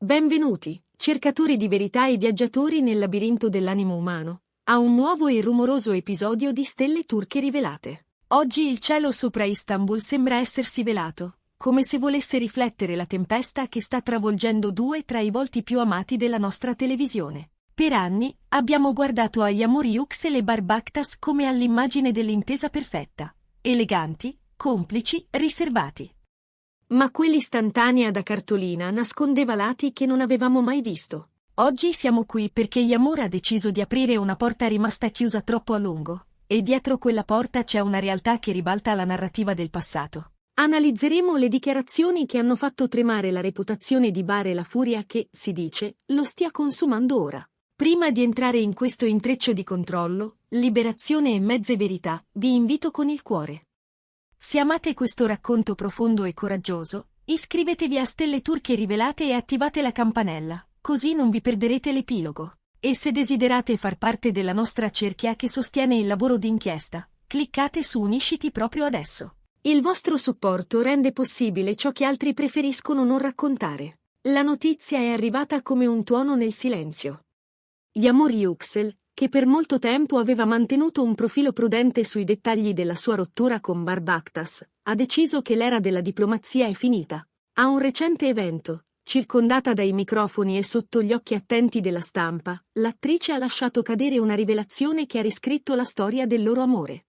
Benvenuti, cercatori di verità e viaggiatori nel labirinto dell'animo umano, a un nuovo e rumoroso episodio di Stelle Turche Rivelate. Oggi il cielo sopra Istanbul sembra essersi velato, come se volesse riflettere la tempesta che sta travolgendo due tra i volti più amati della nostra televisione. Per anni abbiamo guardato a Yağmur Yüksel e Barbaktas come all'immagine dell'intesa perfetta, eleganti, complici, riservati. Ma quell'istantanea da cartolina nascondeva lati che non avevamo mai visto. Oggi siamo qui perché Yağmur ha deciso di aprire una porta rimasta chiusa troppo a lungo, e dietro quella porta c'è una realtà che ribalta la narrativa del passato. Analizzeremo le dichiarazioni che hanno fatto tremare la reputazione di Bar e la furia che, si dice, lo stia consumando ora. Prima di entrare in questo intreccio di controllo, liberazione e mezze verità, vi invito con il cuore. Se amate questo racconto profondo e coraggioso, iscrivetevi a Stelle Turche Rivelate e attivate la campanella, così non vi perderete l'epilogo. E se desiderate far parte della nostra cerchia che sostiene il lavoro d'inchiesta, cliccate su Unisciti proprio adesso. Il vostro supporto rende possibile ciò che altri preferiscono non raccontare. La notizia è arrivata come un tuono nel silenzio. Yağmur Yüksel, che per molto tempo aveva mantenuto un profilo prudente sui dettagli della sua rottura con Barbaktas, ha deciso che l'era della diplomazia è finita. A un recente evento, circondata dai microfoni e sotto gli occhi attenti della stampa, l'attrice ha lasciato cadere una rivelazione che ha riscritto la storia del loro amore.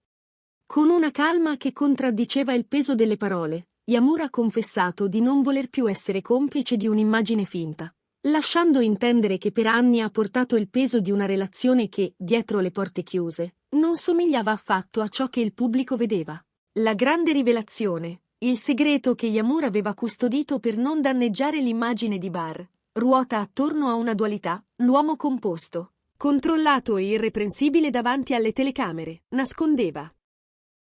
Con una calma che contraddiceva il peso delle parole, Yağmur ha confessato di non voler più essere complice di un'immagine finta, lasciando intendere che per anni ha portato il peso di una relazione che, dietro le porte chiuse, non somigliava affatto a ciò che il pubblico vedeva. La grande rivelazione, il segreto che Yağmur aveva custodito per non danneggiare l'immagine di Bar, ruota attorno a una dualità, l'uomo composto, controllato e irreprensibile davanti alle telecamere, nascondeva,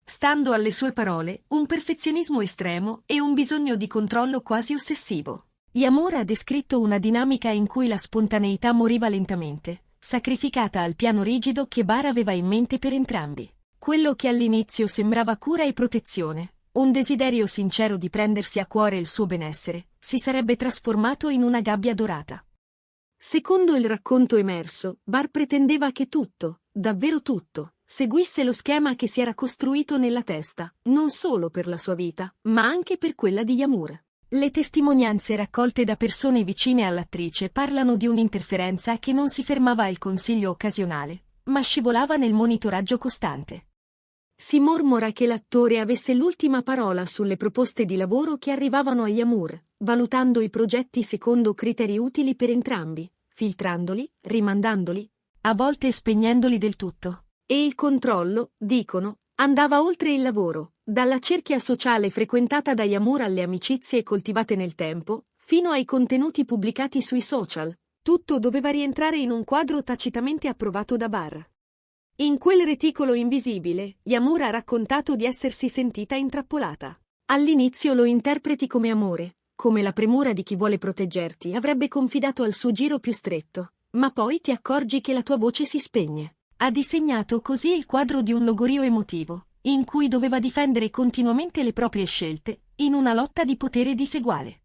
stando alle sue parole, un perfezionismo estremo e un bisogno di controllo quasi ossessivo. Yağmur ha descritto una dinamica in cui la spontaneità moriva lentamente, sacrificata al piano rigido che Bar aveva in mente per entrambi. Quello che all'inizio sembrava cura e protezione, un desiderio sincero di prendersi a cuore il suo benessere, si sarebbe trasformato in una gabbia dorata. Secondo il racconto emerso, Bar pretendeva che tutto, davvero tutto, seguisse lo schema che si era costruito nella testa, non solo per la sua vita, ma anche per quella di Yağmur. Le testimonianze raccolte da persone vicine all'attrice parlano di un'interferenza che non si fermava al consiglio occasionale, ma scivolava nel monitoraggio costante. Si mormora che l'attore avesse l'ultima parola sulle proposte di lavoro che arrivavano a Yağmur, valutando i progetti secondo criteri utili per entrambi, filtrandoli, rimandandoli, a volte spegnendoli del tutto. E il controllo, dicono, andava oltre il lavoro, dalla cerchia sociale frequentata da Yağmur alle amicizie coltivate nel tempo, fino ai contenuti pubblicati sui social. Tutto doveva rientrare in un quadro tacitamente approvato da Bar. In quel reticolo invisibile, Yağmur ha raccontato di essersi sentita intrappolata. All'inizio lo interpreti come amore, come la premura di chi vuole proteggerti avrebbe confidato al suo giro più stretto, ma poi ti accorgi che la tua voce si spegne. Ha disegnato così il quadro di un logorio emotivo, in cui doveva difendere continuamente le proprie scelte, in una lotta di potere diseguale.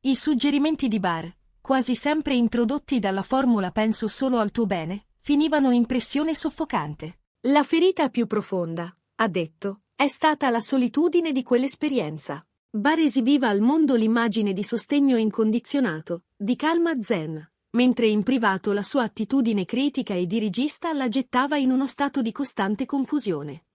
I suggerimenti di Bar, quasi sempre introdotti dalla formula penso solo al tuo bene, finivano in pressione soffocante. La ferita più profonda, ha detto, è stata la solitudine di quell'esperienza. Bar esibiva al mondo l'immagine di sostegno incondizionato, di calma zen, mentre in privato la sua attitudine critica e dirigista la gettava in uno stato di costante confusione.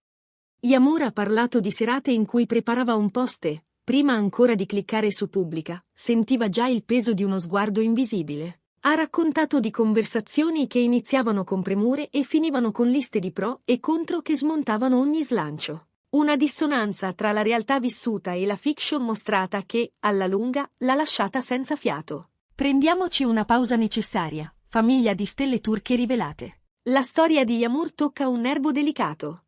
Yağmur ha parlato di serate in cui preparava un post e, prima ancora di cliccare su pubblica, sentiva già il peso di uno sguardo invisibile. Ha raccontato di conversazioni che iniziavano con premure e finivano con liste di pro e contro che smontavano ogni slancio. Una dissonanza tra la realtà vissuta e la fiction mostrata che, alla lunga, l'ha lasciata senza fiato. Prendiamoci una pausa necessaria, famiglia di Stelle Turche Rivelate. La storia di Yağmur tocca un nervo delicato.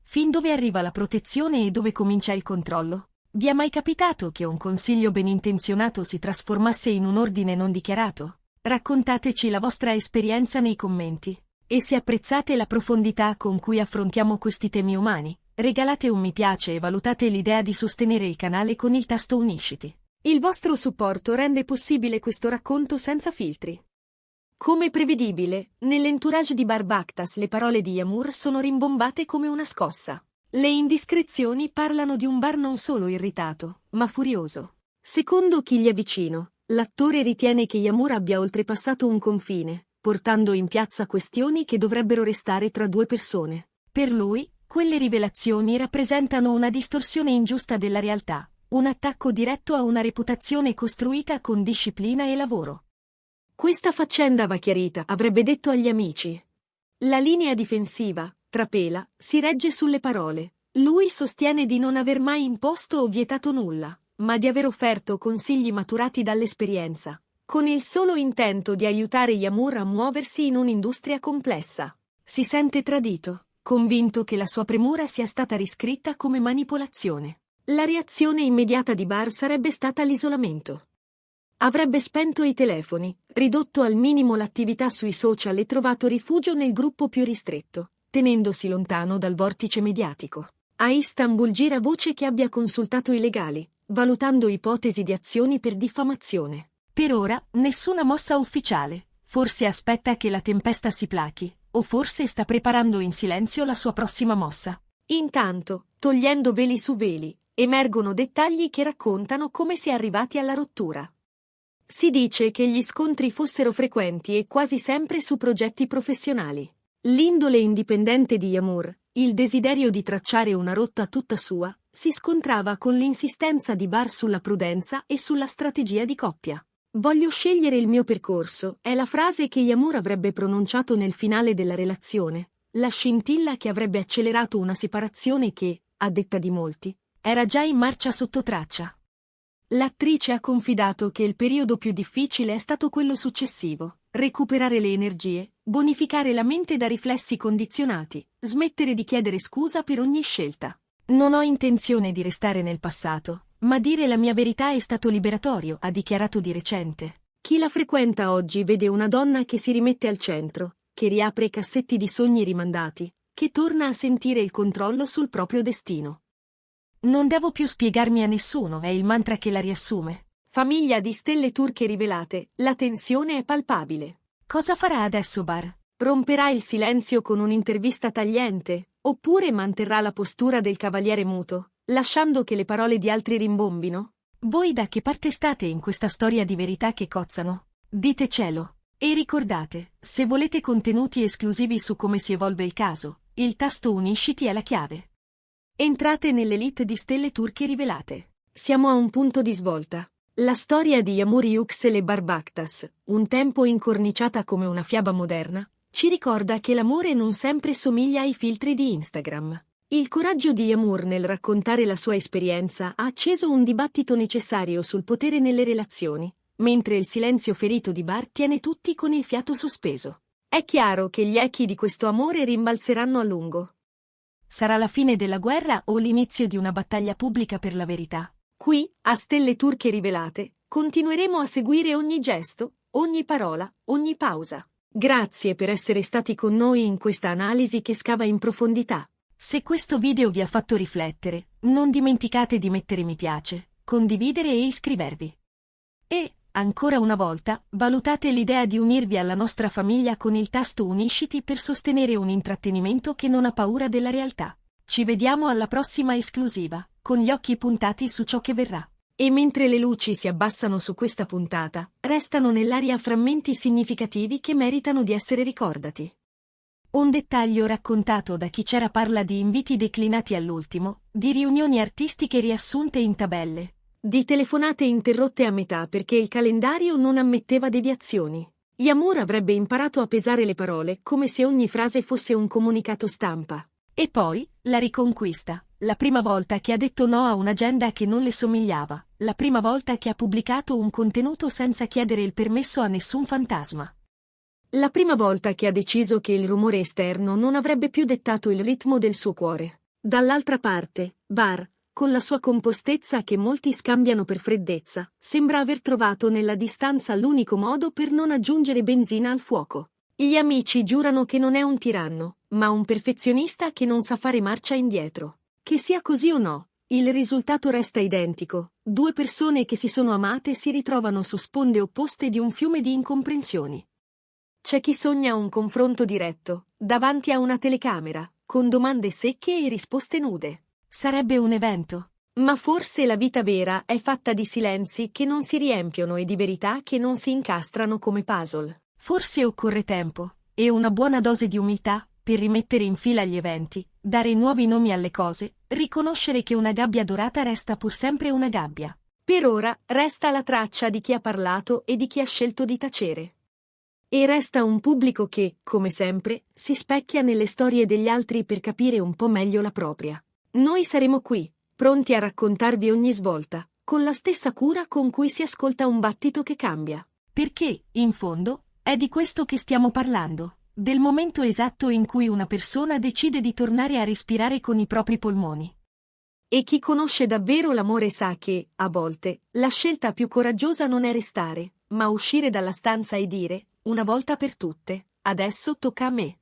Fin dove arriva la protezione e dove comincia il controllo? Vi è mai capitato che un consiglio ben intenzionato si trasformasse in un ordine non dichiarato? Raccontateci la vostra esperienza nei commenti. E se apprezzate la profondità con cui affrontiamo questi temi umani, regalate un mi piace e valutate l'idea di sostenere il canale con il tasto Unisciti. Il vostro supporto rende possibile questo racconto senza filtri. Come prevedibile, nell'entourage di Bar Baktas le parole di Yağmur sono rimbombate come una scossa. Le indiscrezioni parlano di un bar non solo irritato, ma furioso. Secondo chi gli è vicino, l'attore ritiene che Yağmur abbia oltrepassato un confine, portando in piazza questioni che dovrebbero restare tra due persone. Per lui, quelle rivelazioni rappresentano una distorsione ingiusta della realtà, un attacco diretto a una reputazione costruita con disciplina e lavoro. Questa faccenda va chiarita, avrebbe detto agli amici. La linea difensiva, trapela, si regge sulle parole. Lui sostiene di non aver mai imposto o vietato nulla, ma di aver offerto consigli maturati dall'esperienza, con il solo intento di aiutare Yağmur a muoversi in un'industria complessa. Si sente tradito, convinto che la sua premura sia stata riscritta come manipolazione. La reazione immediata di Bar sarebbe stata l'isolamento. Avrebbe spento i telefoni, ridotto al minimo l'attività sui social e trovato rifugio nel gruppo più ristretto, tenendosi lontano dal vortice mediatico. A Istanbul gira voce che abbia consultato i legali, valutando ipotesi di azioni per diffamazione. Per ora, nessuna mossa ufficiale. Forse aspetta che la tempesta si plachi, o forse sta preparando in silenzio la sua prossima mossa. Intanto, togliendo veli su veli, emergono dettagli che raccontano come si è arrivati alla rottura. Si dice che gli scontri fossero frequenti e quasi sempre su progetti professionali. L'indole indipendente di Yağmur, il desiderio di tracciare una rotta tutta sua, si scontrava con l'insistenza di Bar sulla prudenza e sulla strategia di coppia. Voglio scegliere il mio percorso, è la frase che Yağmur avrebbe pronunciato nel finale della relazione, la scintilla che avrebbe accelerato una separazione che, a detta di molti, era già in marcia sotto traccia. L'attrice ha confidato che il periodo più difficile è stato quello successivo, recuperare le energie, bonificare la mente da riflessi condizionati, smettere di chiedere scusa per ogni scelta. Non ho intenzione di restare nel passato, ma dire la mia verità è stato liberatorio, ha dichiarato di recente. Chi la frequenta oggi vede una donna che si rimette al centro, che riapre cassetti di sogni rimandati, che torna a sentire il controllo sul proprio destino. Non devo più spiegarmi a nessuno, è il mantra che la riassume. Famiglia di stelle turche rivelate, la tensione è palpabile. Cosa farà adesso Bar? Romperà il silenzio con un'intervista tagliente, oppure manterrà la postura del cavaliere muto, lasciando che le parole di altri rimbombino? Voi da che parte state in questa storia di verità che cozzano? Ditecelo. E ricordate, se volete contenuti esclusivi su come si evolve il caso, il tasto unisciti è la chiave. Entrate nell'elite di stelle turche rivelate. Siamo a un punto di svolta. La storia di Yağmur Yüksel e Bar Baktas, un tempo incorniciata come una fiaba moderna, ci ricorda che l'amore non sempre somiglia ai filtri di Instagram. Il coraggio di Yağmur nel raccontare la sua esperienza ha acceso un dibattito necessario sul potere nelle relazioni, mentre il silenzio ferito di Bar tiene tutti con il fiato sospeso. È chiaro che gli echi di questo amore rimbalzeranno a lungo. Sarà la fine della guerra o l'inizio di una battaglia pubblica per la verità? Qui, a Stelle Turche Rivelate, continueremo a seguire ogni gesto, ogni parola, ogni pausa. Grazie per essere stati con noi in questa analisi che scava in profondità. Se questo video vi ha fatto riflettere, non dimenticate di mettere mi piace, condividere e iscrivervi. E, ancora una volta, valutate l'idea di unirvi alla nostra famiglia con il tasto unisciti per sostenere un intrattenimento che non ha paura della realtà. Ci vediamo alla prossima esclusiva, con gli occhi puntati su ciò che verrà. E mentre le luci si abbassano su questa puntata, restano nell'aria frammenti significativi che meritano di essere ricordati. Un dettaglio raccontato da chi c'era parla di inviti declinati all'ultimo, di riunioni artistiche riassunte in tabelle, di telefonate interrotte a metà perché il calendario non ammetteva deviazioni. Yağmur avrebbe imparato a pesare le parole come se ogni frase fosse un comunicato stampa. E poi, la riconquista, la prima volta che ha detto no a un'agenda che non le somigliava, la prima volta che ha pubblicato un contenuto senza chiedere il permesso a nessun fantasma. La prima volta che ha deciso che il rumore esterno non avrebbe più dettato il ritmo del suo cuore. Dall'altra parte, Bar, con la sua compostezza che molti scambiano per freddezza, sembra aver trovato nella distanza l'unico modo per non aggiungere benzina al fuoco. Gli amici giurano che non è un tiranno, ma un perfezionista che non sa fare marcia indietro. Che sia così o no, il risultato resta identico: due persone che si sono amate si ritrovano su sponde opposte di un fiume di incomprensioni. C'è chi sogna un confronto diretto, davanti a una telecamera, con domande secche e risposte nude. Sarebbe un evento. Ma forse la vita vera è fatta di silenzi che non si riempiono e di verità che non si incastrano come puzzle. Forse occorre tempo e una buona dose di umiltà per rimettere in fila gli eventi, dare nuovi nomi alle cose, riconoscere che una gabbia dorata resta pur sempre una gabbia. Per ora resta la traccia di chi ha parlato e di chi ha scelto di tacere. E resta un pubblico che, come sempre, si specchia nelle storie degli altri per capire un po' meglio la propria. Noi saremo qui, pronti a raccontarvi ogni svolta, con la stessa cura con cui si ascolta un battito che cambia. Perché, in fondo, è di questo che stiamo parlando, del momento esatto in cui una persona decide di tornare a respirare con i propri polmoni. E chi conosce davvero l'amore sa che, a volte, la scelta più coraggiosa non è restare, ma uscire dalla stanza e dire, una volta per tutte, adesso tocca a me.